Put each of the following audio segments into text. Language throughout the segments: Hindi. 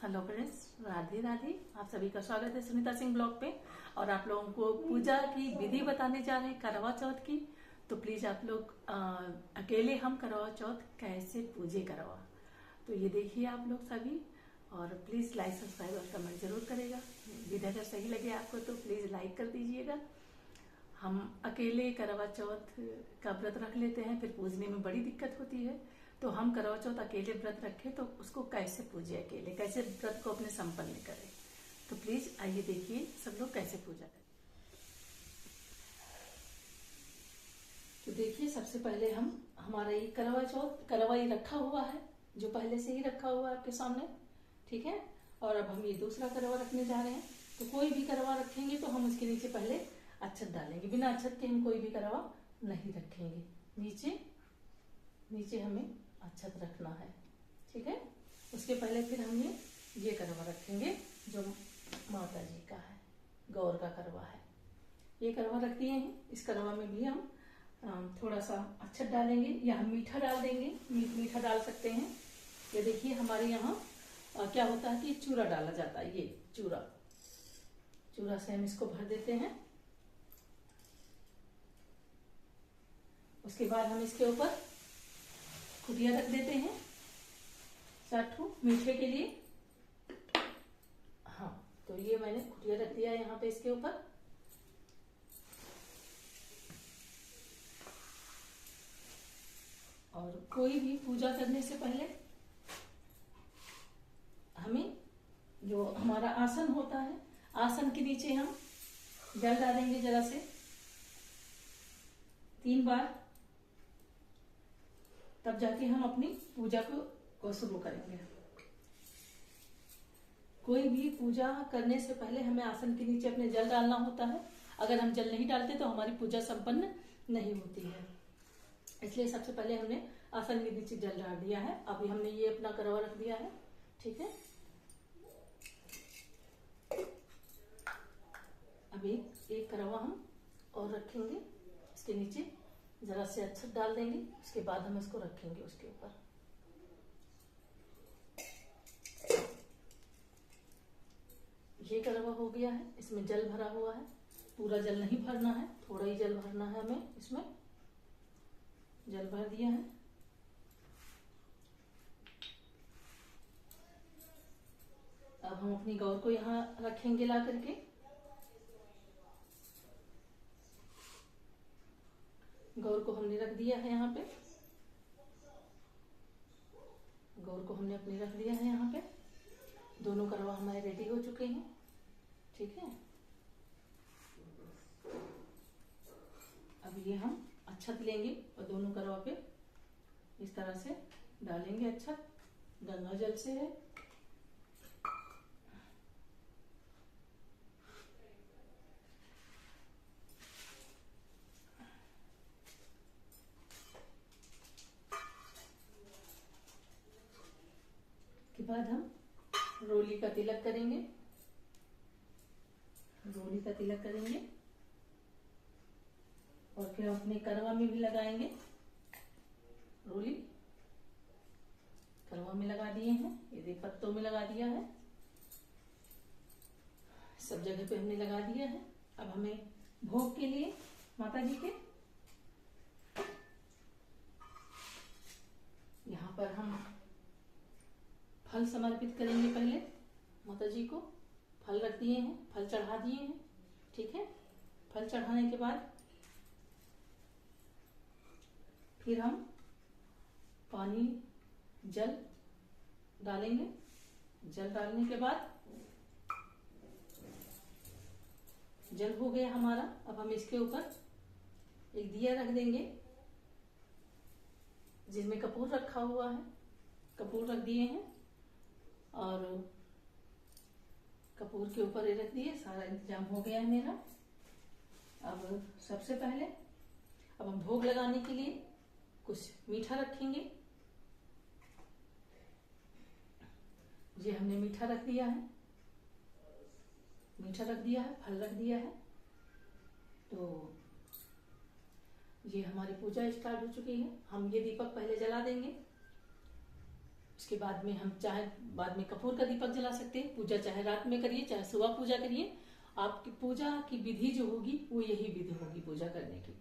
Hello friends, Radhe Radhe. आप सभी का स्वागत है सुनीता सिंह ब्लॉग पे। और आप लोगों को पूजा की विधि बताने जा रहे हैं करवा चौथ की। तो प्लीज आप लोग अकेले हम करवा चौथ कैसे पूजे करवा, तो ये देखिए आप लोग सभी। और प्लीज लाइक सब्सक्राइब और कमेंट जरूर करेगा। वीडियो अगर सही लगे आपको तो प्लीज लाइक कर दीजिएगा। हम अकेले करवा चौथ का व्रत रख लेते हैं, फिर पूजने में बड़ी दिक्कत होती है। तो हम करवा चौथ अकेले व्रत रखें तो उसको कैसे पूजे, अकेले कैसे व्रत को अपने संपन्न करें। तो प्लीज आइए देखिए सब लोग कैसे पूजा करें। तो देखिए सबसे पहले हम हमारा ये करवा चौथ करवा ये रखा हुआ है, जो पहले से ही रखा हुआ है आपके सामने, ठीक है। और अब हम ये दूसरा करवा रखने जा रहे हैं। तो कोई भी करवा रखेंगे तो हम उसके नीचे पहले अक्षत डालेंगे। बिना अक्षत के हम कोई भी करवा नहीं रखेंगे। नीचे नीचे हमें अक्षत रखना है, ठीक है। उसके पहले फिर हम ये करवा रखेंगे जो माता जी का है, गौर का करवा है। ये करवा रख दिए हैं। इस करवा में भी हम थोड़ा सा अक्षत डालेंगे या हम मीठा डाल देंगे। मीठा डाल सकते हैं। ये देखिए हमारे यहाँ क्या होता है कि चूरा डाला जाता है। ये चूरा से हम इसको भर देते हैं। उसके बाद हम इसके ऊपर खुदिया रख देते हैं 4 मीठे के लिए। हाँ, तो ये मैंने खुदिया रख दिया है यहाँ पे इसके ऊपर। और कोई भी पूजा करने से पहले हमें जो हमारा आसन होता है, आसन के नीचे हम जल डालेंगे जरा से 3 बार, तब जाके हम अपनी पूजा को शुरू करेंगे। कोई भी पूजा करने से पहले हमें आसन के नीचे अपने जल डालना होता है। अगर हम जल नहीं डालते तो हमारी पूजा संपन्न नहीं होती है। इसलिए सबसे पहले हमने आसन के नीचे जल डाल दिया है। अभी हमने ये अपना करवा रख दिया है, ठीक है। अभी एक करवा हम और रखेंगे, इसके नीचे जरा से अक्षत डाल देंगे। उसके बाद हम इसको रखेंगे उसके ऊपर। ये करवा हो गया है, इसमें जल भरा हुआ है। पूरा जल नहीं भरना है, थोड़ा ही जल भरना है हमें। इसमें जल भर दिया है। अब हम अपनी गौर को यहाँ रखेंगे ला करके। गौर को हमने रख दिया है यहाँ पे। गौर को हमने अपने रख दिया है यहाँ पे। दोनों करवा हमारे रेडी हो चुके हैं, ठीक है। अब ये हम अक्षत लेंगे और दोनों करवा पे इस तरह से डालेंगे अक्षत। गंगा जल से है। के बाद हम रोली का तिलक करेंगे। रोली का तिलक करेंगे और फिर अपने करवा में भी लगाएंगे। रोली करवा में लगा दिए हैं, ये पत्तों में लगा दिया है, सब जगह पे हमने लगा दिया है। अब हमें भोग के लिए माता जी के यहाँ पर हम फल समर्पित करेंगे। पहले माता जी को फल रख दिए हैं, फल चढ़ा दिए हैं, ठीक है। फल चढ़ाने के बाद फिर हम पानी जल डालेंगे। जल डालने के बाद जल हो गया हमारा। अब हम इसके ऊपर एक दिया रख देंगे जिसमें कपूर रखा हुआ है। कपूर रख दिए हैं और कपूर के ऊपर ये रख दिए। सारा इंतजाम हो गया है मेरा। अब सबसे पहले अब हम भोग लगाने के लिए कुछ मीठा रखेंगे। ये हमने मीठा रख दिया है, मीठा रख दिया है, फल रख दिया है। तो ये हमारी पूजा स्टार्ट हो चुकी है। हम ये दीपक पहले जला देंगे। उसके बाद में हम चाहे बाद में कपूर का दीपक जला सकते हैं। पूजा चाहे रात में करिए चाहे सुबह पूजा करिए, आपकी पूजा की विधि जो होगी वो यही विधि होगी पूजा करने की।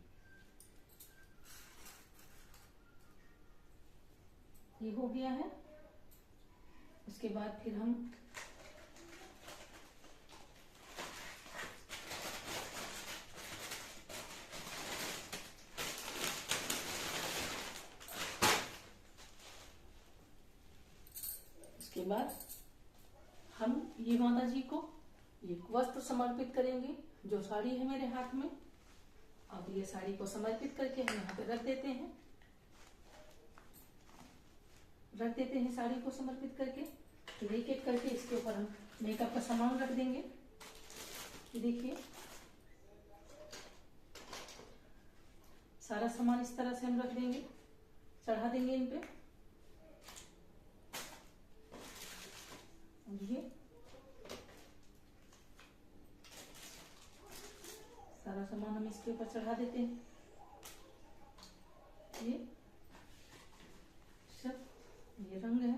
ये हो गया है। उसके बाद फिर हम उसके बाद हम ये माता जी को ये वस्त्र समर्पित करेंगे, जो साड़ी है मेरे हाथ में। अब ये साड़ी को समर्पित करके हम यहाँ पे रख देते हैं, साड़ी को समर्पित करके। तो एक एक करके इसके ऊपर हम मेकअप का सामान रख देंगे। ये देखिए सारा सामान इस तरह से हम रख देंगे, चढ़ा देंगे इन पे। ये सारा सामान हम इसके ऊपर चढ़ा देते हैं। ये सब ये रंग है।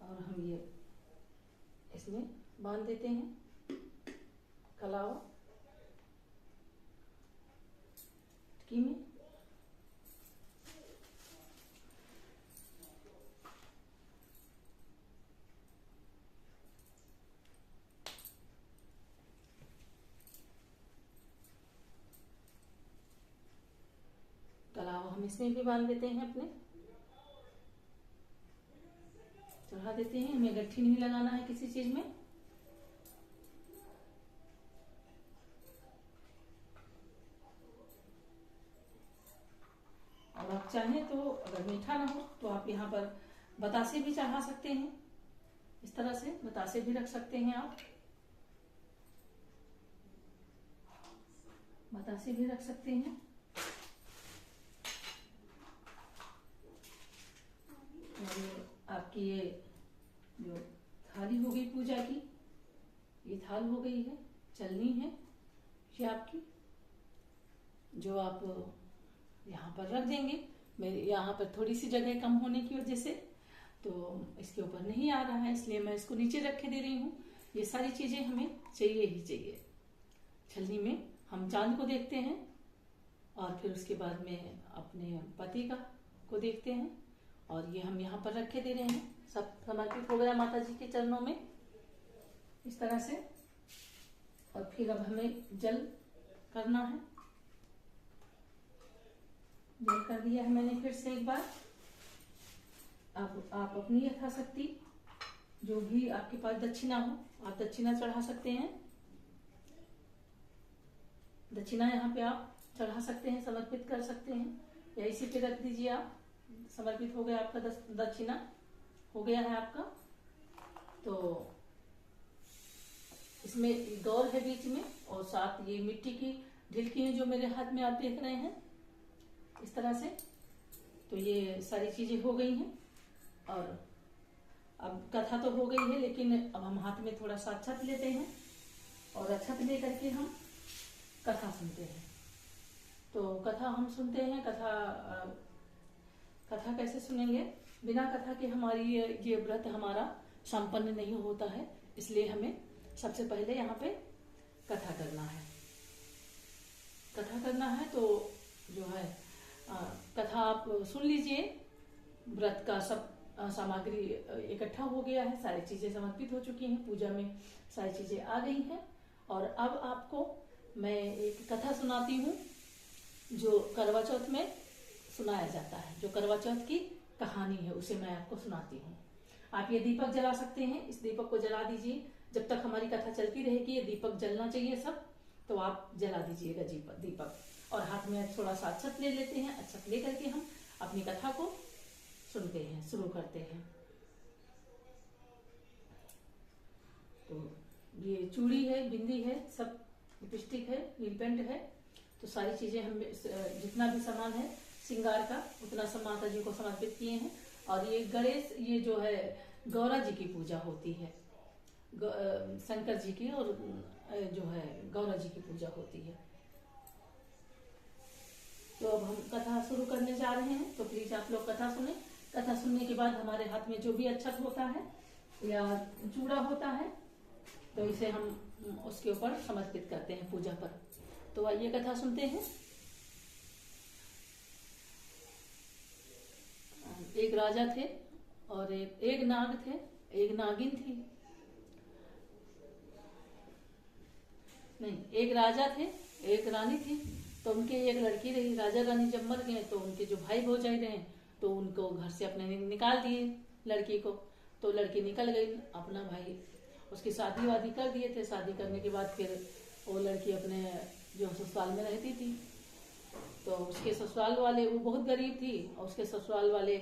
और हम ये इसमें बांध देते हैं कलावा टिक्की में। कलावा हम इसमें भी बांध देते हैं, अपने चढ़ा देते हैं। हमें गट्ठी नहीं लगाना है किसी चीज में। और आप चाहें तो अगर मीठा ना हो तो आप यहाँ पर बतासे भी चढ़ा सकते हैं। इस तरह से बतासे भी रख सकते हैं आप, बतासे भी रख सकते हैं। और आपकी ये जो थाली हो गई पूजा की, ये थाल हो गई है, चलनी है ये आपकी, जो आप यहाँ पर रख देंगे। मेरे यहाँ पर थोड़ी सी जगह कम होने की वजह से तो इसके ऊपर नहीं आ रहा है, इसलिए मैं इसको नीचे रख के दे रही हूँ। ये सारी चीजें हमें चाहिए ही चाहिए। छलनी में हम चांद को देखते हैं और फिर उसके बाद में अपने पति का को देखते हैं। और ये हम यहाँ पर रख के दे रहे हैं। सब समर्पित हो गया माता जी के चरणों में इस तरह से। और फिर अब हमें जल करना है। जल कर दिया है मैंने फिर से एक बार। अब आप अपनी यथाशक्ति जो भी आपके पास दक्षिणा हो, आप दक्षिणा चढ़ा सकते हैं। दक्षिणा यहाँ पे आप चढ़ा सकते हैं, समर्पित कर सकते हैं, या इसी पे रख दीजिए आप। समर्पित हो गया आपका दक्षिणा हो गया है आपका। तो इसमें गौर है बीच में, और साथ ये मिट्टी की ढिलकी है जो मेरे हाथ में आप देख रहे हैं इस तरह से। तो ये सारी चीजें हो गई हैं। और अब कथा तो हो गई है, लेकिन अब हम हाथ में थोड़ा सा अक्षत लेते हैं और अक्षत ले करके हम कथा सुनते हैं। तो कथा हम सुनते हैं। कथा कैसे सुनेंगे? बिना कथा के हमारी ये व्रत हमारा संपन्न नहीं होता है, इसलिए हमें सबसे पहले यहाँ पे कथा करना है। कथा करना है तो जो है कथा आप सुन लीजिए। व्रत का सब सामग्री इकट्ठा हो गया है, सारी चीजें समर्पित हो चुकी हैं, पूजा में सारी चीजें आ गई हैं। और अब आपको मैं एक कथा सुनाती हूँ जो करवा चौथ में सुनाया जाता है। जो करवा चौथ की कहानी है उसे मैं आपको सुनाती हूँ। आप ये दीपक जला सकते हैं, इस दीपक को जला दीजिए। जब तक हमारी कथा चलती रहेगी ये दीपक जलना चाहिए सब, तो आप जला दीजिएगा दीपक। और हाथ में थोड़ा सा अक्षत ले लेते हैं। अक्षत ले करके हम अपनी कथा को सुनते हैं, शुरू करते हैं। तो ये चूड़ी है, बिंदी है, सब लिपस्टिक है, नीलपेंट है। तो सारी चीजें हम जितना भी सामान है श्रृंगार का उतना सब माता जी को समर्पित किए हैं। और ये गणेश, ये जो है गौरा जी की पूजा होती है, शंकर जी की, और जो है गौरा जी की पूजा होती है। तो अब हम कथा शुरू करने जा रहे हैं, तो प्लीज आप लोग कथा सुने। कथा सुनने के बाद हमारे हाथ में जो भी अक्षत होता है या चूड़ा होता है तो इसे हम उसके ऊपर समर्पित करते हैं पूजा पर। तो आइए कथा सुनते हैं। एक राजा थे और एक नाग थे, एक नागिन थी। नहीं, एक राजा थे, एक रानी थी। तो उनके एक लड़की रही। राजा रानी जब मर गए तो उनके जो भाई भौजाई रहे तो उनको घर से अपने निकाल दिए लड़की को। तो लड़की निकल गई, अपना भाई उसकी शादी वादी कर दिए थे। शादी करने के बाद फिर वो लड़की अपने जो ससुराल में रहती थी। तो उसके ससुराल वाले, वो बहुत गरीब थी और उसके ससुराल वाले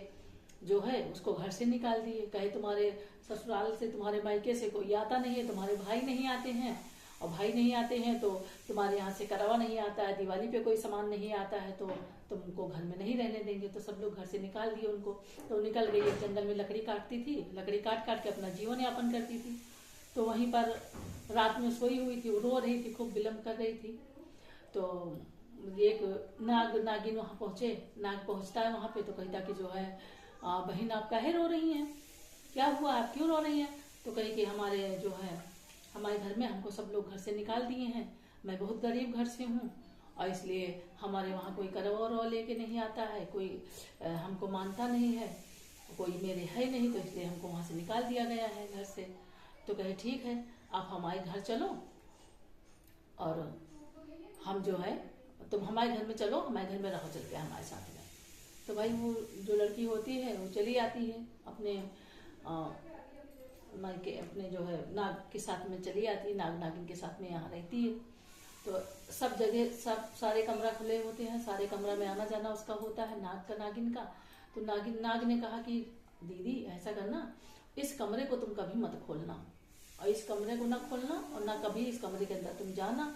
जो है उसको घर से निकाल दिए। कहे तुम्हारे ससुराल से, तुम्हारे मायके से कोई आता नहीं है, तुम्हारे भाई नहीं आते हैं, और भाई नहीं आते हैं तो तुम्हारे यहाँ से करवा नहीं आता है, दिवाली पे कोई सामान नहीं आता है, तो तुमको घर में नहीं रहने देंगे। तो सब लोग घर से निकाल दिए उनको। तो निकल गई, एक जंगल में लकड़ी काटती थी, लकड़ी काट काट के अपना जीवन यापन करती थी। तो वहीं पर रात में सोई हुई थी, वो रो रही थी, खूब विलम्ब कर रही थी। तो एक नागिन वहाँ पहुंचे। नाग पहुंचता है वहाँ पे तो कहता कि जो है बहन आप काहे रो रही हैं, क्या हुआ, आप क्यों रो रही हैं? तो कही कि हमारे जो है हमारे घर में हमको सब लोग घर से निकाल दिए हैं, मैं बहुत गरीब घर से हूँ और इसलिए हमारे वहाँ कोई करवा लेके नहीं आता है, कोई हमको मानता नहीं है, कोई मेरे है नहीं, तो इसलिए हमको वहाँ से निकाल दिया गया है घर से। तो कहे ठीक है, आप हमारे घर चलो और हम जो है तुम हमारे घर में चलो, हमारे घर में रहो चल के हमारे साथ में। तो भाई वो जो लड़की होती है वो चली आती है अपने मायके, अपने जो है नाग के साथ में चली आती है, नाग नागिन के साथ में यहाँ रहती है। तो सब जगह सब सारे कमरा खुले होते हैं, सारे कमरा में आना जाना उसका होता है, नाग का नागिन का। तो नाग ने कहा कि दीदी ऐसा करना, इस कमरे को तुम कभी मत खोलना, और इस कमरे को ना खोलना और ना कभी इस कमरे के अंदर तुम जाना।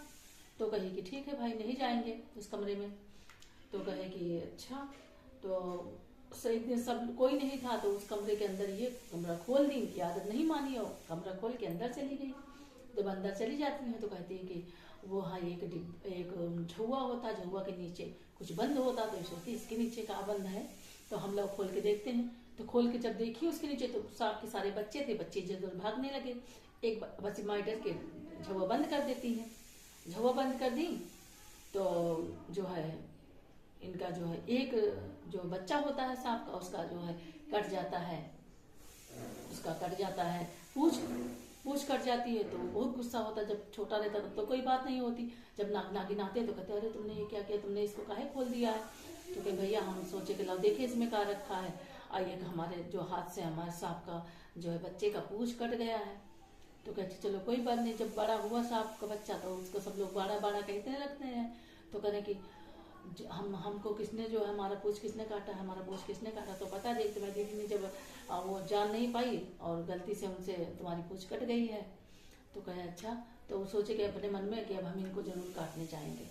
तो कहे कि ठीक है भाई, नहीं जाएंगे उस कमरे में। तो कहे कि अच्छा। तो एक दिन सब कोई नहीं था तो उस कमरे के अंदर ये कमरा खोल दी, इनकी आदत नहीं मानी और कमरा खोल के अंदर चली गई। जब अंदर चली जाती है तो कहती है कि वो हाँ एक झुआ होता, झुआ के नीचे कुछ बंद होता, तो सोचती इसके नीचे का बंद है, तो हम लोग खोल के देखते हैं। तो खोल के जब देखी उसके नीचे तो सांप के सारे बच्चे थे, बच्चे इधर भागने लगे। एक बच्ची माइटर के झुआ बंद कर देती है, झुआ बंद कर दी तो जो है इनका जो है एक जो बच्चा होता है सांप का, उसका जो है कट जाता है, उसका कट जाता है पूछ कट जाती है। तो बहुत गुस्सा होता है, जब छोटा रहता तब तो कोई बात नहीं होती, जब नागिन आते हैं तो कहते अरे तुमने ये क्या किया, तुमने इसको काहे खोल दिया है? तो कहे भैया हम सोचे कि लाओ देखे इसमें क्या रखा है, आइए हमारे जो हाथ से हमारे सांप का जो है बच्चे का पूछ कट गया है। तो कहते चलो कोई बात नहीं। जब बड़ा हुआ सांप का बच्चा तो उसको सब लोग बाड़ा बाड़ा कहते लगते हैं। तो कह रहे कि हमको किसने जो है हमारा पूछ किसने काटा है, हमारा पूछ किसने काटा? तो बता दे। तुम्हारी दीदी ने जब वो जान नहीं पाई और गलती से उनसे तुम्हारी पूछ कट गई है। तो कहे अच्छा। तो वो सोचे कि अपने मन में कि अब हम इनको जरूर काटने जाएंगे।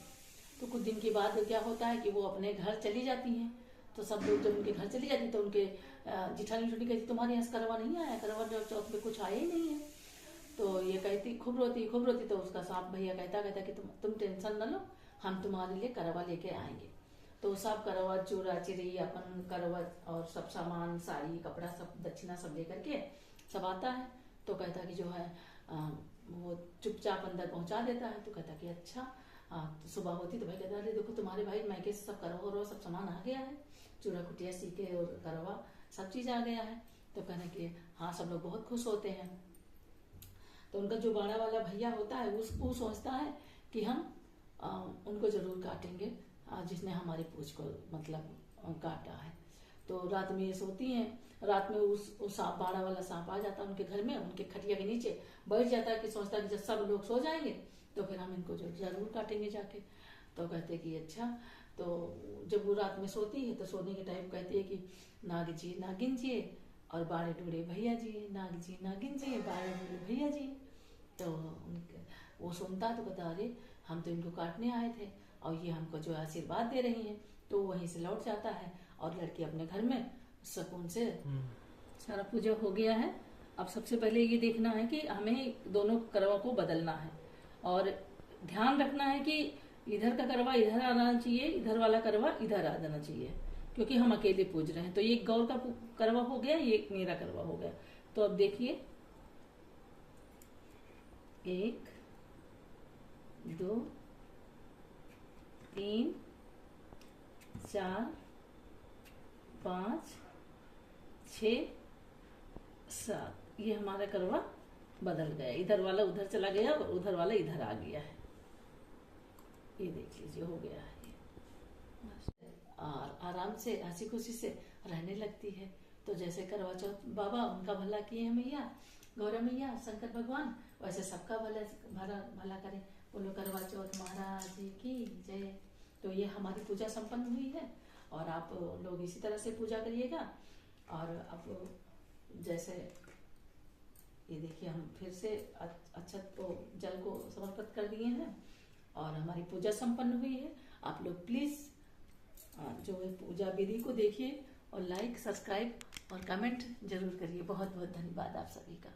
तो कुछ दिन के बाद क्या होता है कि वो अपने घर चली जाती हैं। तो सब लोग जब उनके घर चली जाती तो उनके जिठानी छोटी कहती तुम्हारे यहाँ करवा नहीं आया, करवा चौथ में कुछ आया ही नहीं है। तो ये कहती खूब रोती। तो उसका सांप भैया कहता कि तुम टेंशन न लो, हम तुम्हारे लिए करवा लेके आएंगे। तो सब करवा चूड़ा चिरी अपन करवा और सब सामान साड़ी कपड़ा सब दक्षिणा सब लेकर के सब आता है। तो कहता कि जो है वो चुपचाप अंदर पहुंचा देता है। तो कहता कि अच्छा। तो सुबह होती तो भाई कहता अरे देखो तुम्हारे भाई मैके से सब करवा सब सामान आ गया है, चूड़ा कुटिया सीके और करवा सब चीज आ गया है। तो कहने कि हाँ, सब लोग बहुत खुश होते हैं। तो उनका जो बाड़ा वाला भैया होता है वो सोचता है कि हम उनको जरूर काटेंगे जिसने हमारी पूछ को मतलब काटा है। तो रात में ये सोती हैं, रात में उस सांप बाड़ा वाला सांप आ जाता है उनके घर में, उनके खटिया के नीचे बैठ जाता है कि सोचता है कि जब सब लोग सो जाएंगे तो फिर हम इनको जरूर काटेंगे जाके। तो कहते कि अच्छा। तो जब वो रात में सोती है तो सोने के टाइम कहती है कि नाग जी नागिन जी और बाड़े टूड़े भैया जी, नाग जी नागिन जी बाड़े टूड़े भैया जी। तो वो सुनता तो कहता अरे हम तो इनको काटने आए थे और ये हमको जो आशीर्वाद दे रही हैं। तो वहीं से लौट जाता है और लड़की अपने घर में सुकून से सारा पूजा हो गया है। अब सबसे पहले ये देखना है कि हमें दोनों करवा को बदलना है और ध्यान रखना है कि इधर का करवा इधर आना चाहिए, इधर वाला करवा इधर आ जाना चाहिए, क्योंकि हम अकेले पूज रहे हैं। तो ये गौर का करवा हो गया, ये मेरा करवा हो गया। तो अब देखिए 1 2 3 4 5 6 7, ये हमारा करवा बदल गया, इधर वाला उधर चला गया और उधर वाला इधर आ गया है। ये देख लीजिए हो गया है ये। और आराम से हंसी खुशी से रहने लगती है। तो जैसे करवा चौथ बाबा उनका भला किए हैं मैया, गौरा मैया, शंकर भगवान, वैसे सबका भला भला करे। बोलो करवा चौथ महाराज की जय। तो ये हमारी पूजा संपन्न हुई है और आप लोग इसी तरह से पूजा करिएगा। और अब जैसे ये देखिए हम फिर से अक्षत को जल को समर्पित कर दिए हैं और हमारी पूजा संपन्न हुई है। आप लोग प्लीज जो है पूजा विधि को देखिए और लाइक, सब्सक्राइब और कमेंट जरूर करिए। बहुत बहुत धन्यवाद आप सभी का।